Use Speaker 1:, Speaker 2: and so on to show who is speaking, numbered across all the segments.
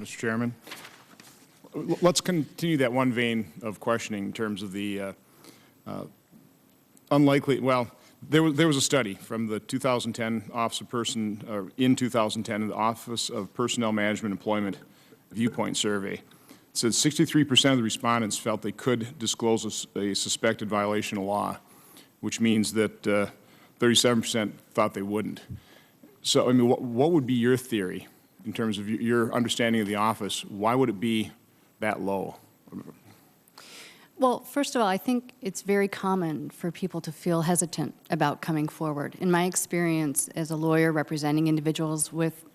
Speaker 1: Mr. Chairman. Let's continue that one vein of questioning in terms of the unlikely, well, there was a study from the 2010 Office of in 2010, the Office of Personnel Management Employment Viewpoint Survey. It said 63% of the respondents felt they could disclose a suspected violation of law, which means that 37% thought they wouldn't. So, I mean, what would be your theory in terms of your understanding of the office? Why would it be that low?
Speaker 2: Well, first of all, I think it's very common for people to feel hesitant about coming forward. In my experience as a lawyer representing individuals with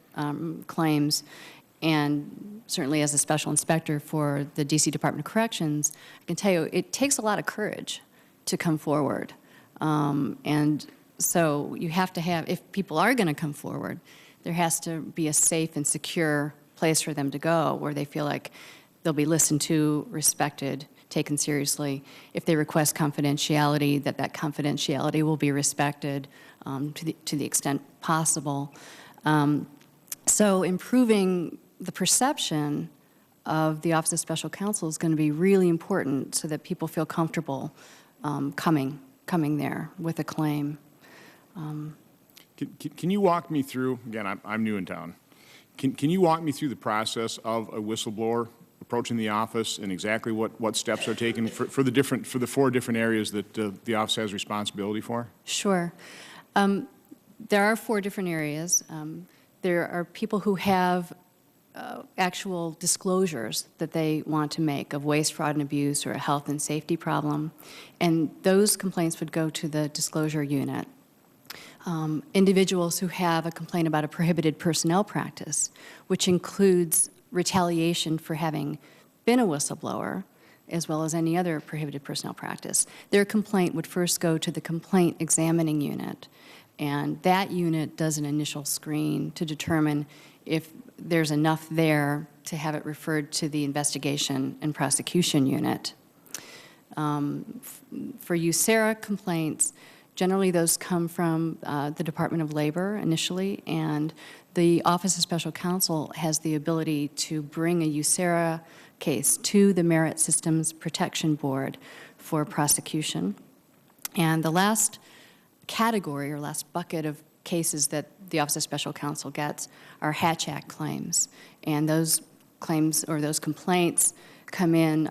Speaker 2: claims, and certainly as a special inspector for the D.C. Department of Corrections, I can tell you it takes a lot of courage to come forward. And so you have to have, if people are going to come forward, there has to be a safe and secure place for them to go where they feel like they'll be listened to, respected, taken seriously. If they request confidentiality, that confidentiality will be respected to the extent possible. So improving the perception of the Office of Special Counsel is going to be really important so that people feel comfortable coming there with a claim.
Speaker 1: Can you walk me through, again, I'm new in town, can you walk me through the process of a whistleblower approaching the office and exactly what steps are taken for the 4 different areas that the office has responsibility for?
Speaker 2: Sure. There are 4 different areas. There are people who have actual disclosures that they want to make of waste, fraud, and abuse or a health and safety problem, and those complaints would go to the disclosure unit. Individuals who have a complaint about a prohibited personnel practice, which includes retaliation for having been a whistleblower, as well as any other prohibited personnel practice, their complaint would first go to the complaint examining unit, and that unit does an initial screen to determine if there's enough there to have it referred to the investigation and prosecution unit. For USERRA complaints, generally those come from the Department of Labor initially, and the Office of Special Counsel has the ability to bring a USERRA case to the Merit Systems Protection Board for prosecution. And the last category or last bucket of cases that the Office of Special Counsel gets are Hatch Act claims. And those claims or those complaints come in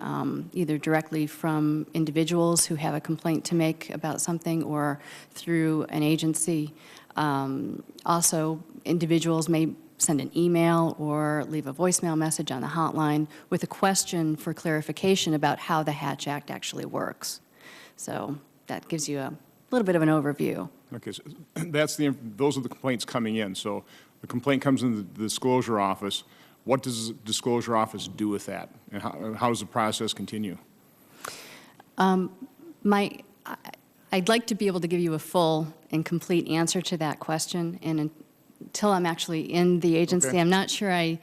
Speaker 2: either directly from individuals who have a complaint to make about something or through an agency. Also, individuals may send an email or leave a voicemail message on the hotline with a question for clarification about how the Hatch Act actually works. So that gives you a little bit of an overview.
Speaker 1: Okay, so those are the complaints coming in. So the complaint comes in the disclosure office. What does the disclosure office do with that, and how does the process continue?
Speaker 2: I'd like to be able to give you a full and complete answer to that question, and until I'm actually in the agency, okay, I'm not sure I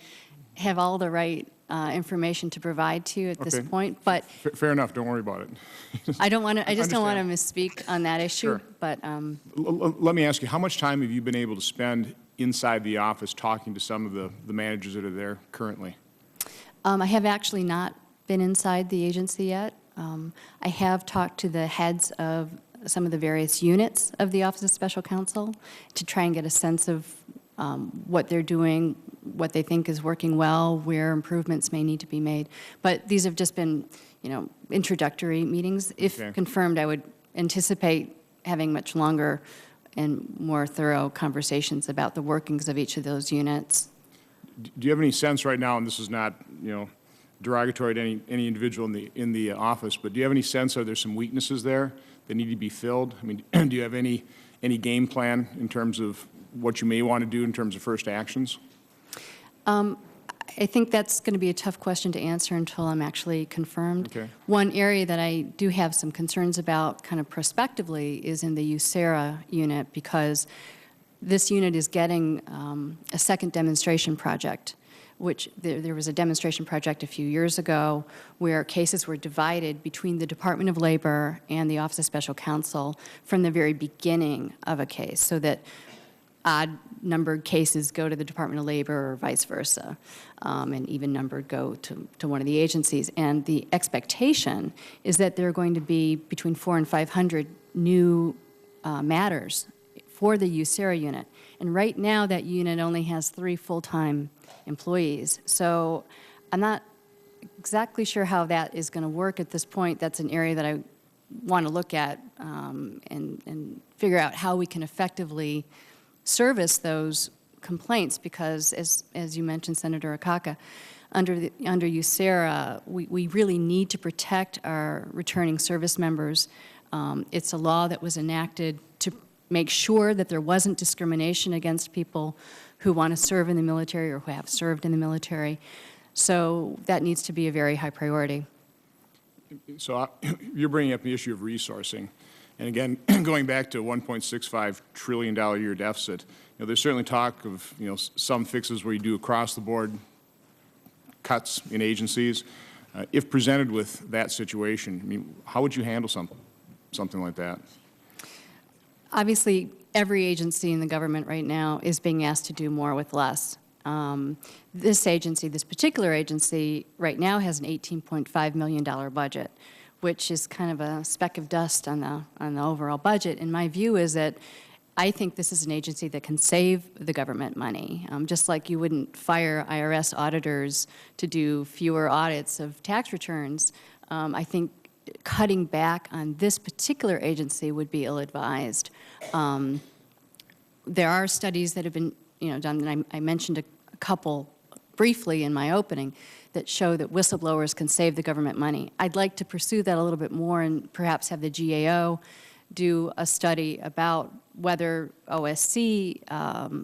Speaker 2: have all the right information to provide to you at this point. But
Speaker 1: fair enough. Don't worry about it.
Speaker 2: I don't want to. I just don't want to misspeak on that issue.
Speaker 1: Sure.
Speaker 2: But
Speaker 1: let me ask you: how much time have you been able to spend inside the office talking to some of the managers that are there currently?
Speaker 2: I have actually not been inside the agency yet. I have talked to the heads of some of the various units of the Office of Special Counsel to try and get a sense of what they're doing, what they think is working well, where improvements may need to be made. But these have just been, introductory meetings. If confirmed, I would anticipate having much longer and more thorough conversations about the workings of each of those units.
Speaker 1: Do you have any sense right now, and this is not, derogatory to any individual in the office, but do you have any sense, are there some weaknesses there that need to be filled? I mean, do you have any game plan in terms of what you may want to do in terms of first actions?
Speaker 2: I think that's going to be a tough question to answer until I'm actually confirmed.
Speaker 1: Okay.
Speaker 2: One area that I do have some concerns about kind of prospectively is in the USERRA unit, because this unit is getting a second demonstration project, which there was a demonstration project a few years ago where cases were divided between the Department of Labor and the Office of Special Counsel from the very beginning of a case, so that odd-numbered cases go to the Department of Labor or vice versa, and even-numbered go to one of the agencies. And the expectation is that there are going to be between 400 and 500 new matters for the USERA unit. And right now, that unit only has 3 full-time employees. So I'm not exactly sure how that is going to work at this point. That's an area that I want to look at and figure out how we can effectively service those complaints, because as you mentioned, Senator Akaka, under USERA, we really need to protect our returning service members. It's a law that was enacted to make sure that there wasn't discrimination against people who want to serve in the military or who have served in the military. So that needs to be a very high priority.
Speaker 1: So you're bringing up the issue of resourcing. And again, going back to $1.65 trillion a year deficit, there's certainly talk of, some fixes where you do across-the-board cuts in agencies. If presented with that situation, I mean, how would you handle something like that?
Speaker 2: Obviously, every agency in the government right now is being asked to do more with less. This agency, this particular agency, right now has an $18.5 million budget, which is kind of a speck of dust on the overall budget. And my view is that I think this is an agency that can save the government money. Just like you wouldn't fire IRS auditors to do fewer audits of tax returns, I think cutting back on this particular agency would be ill-advised. There are studies that have been done, and I mentioned a couple briefly in my opening, that show that whistleblowers can save the government money. I'd like to pursue that a little bit more and perhaps have the GAO do a study about whether OSC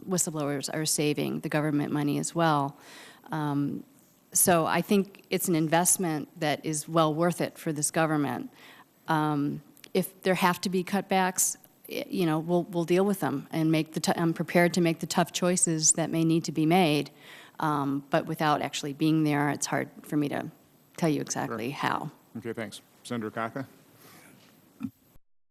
Speaker 2: whistleblowers are saving the government money as well. So I think it's an investment that is well worth it for this government. If there have to be cutbacks, we'll deal with them and I'm prepared to make the tough choices that may need to be made. But without actually being there, it's hard for me to tell you exactly how.
Speaker 1: Okay, thanks. Senator Akaka?